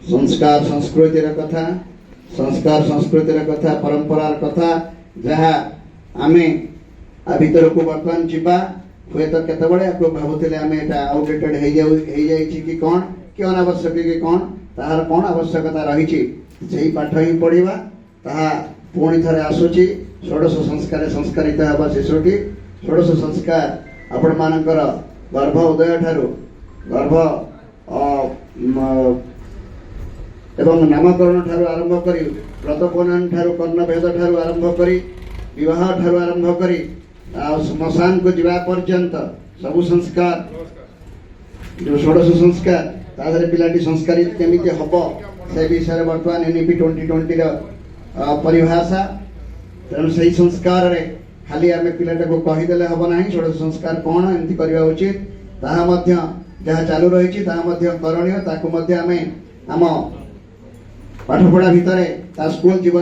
संस्कार संस्कृतिर कथा संस्कार संस्कृतिर कथा परंपरार कथा जहाँ आमे आ भीतर को बर्तमान जीवा हुए तो केतबळे आपको भाबुथिले आमे एटा आउटडेटेड हे जाई कि कोन कि अनावश्यक कि कोन ताहार कोन आवश्यकता रही छी पाठ ही पढ़िबा ताहा पुणी थरे आसुची षोडश संस्कार संस्कारित हवा शिशुटी षोडश संस्कार आपण मानकर गर्भ उदय ठारू गर्भ एवं नामकरण ठारू आरंभ करी व्रतपनन ठारू कर्णभेद ठारू आरंभ करी विवाह ठारू आरंभ करी श्मशान को जीवा पर्यंत सबु संस्कार जो षोडश संस्कार तादरे पिलाटी संस्कारित केमिति हबो से विषय वर्तमान एनईपी 2020 रो परिभाषा तेणु सही संस्कार रे खाली आमे पिलाटा को कहि देले हबो नाही षोडश संस्कार कोन एंति करबा उचित ताहा मध्य जहा चालू रही छी ताहा मध्य करणीय ताकु मध्य आमे आम पाठपढ़ा भितर ता स्कूल जीवन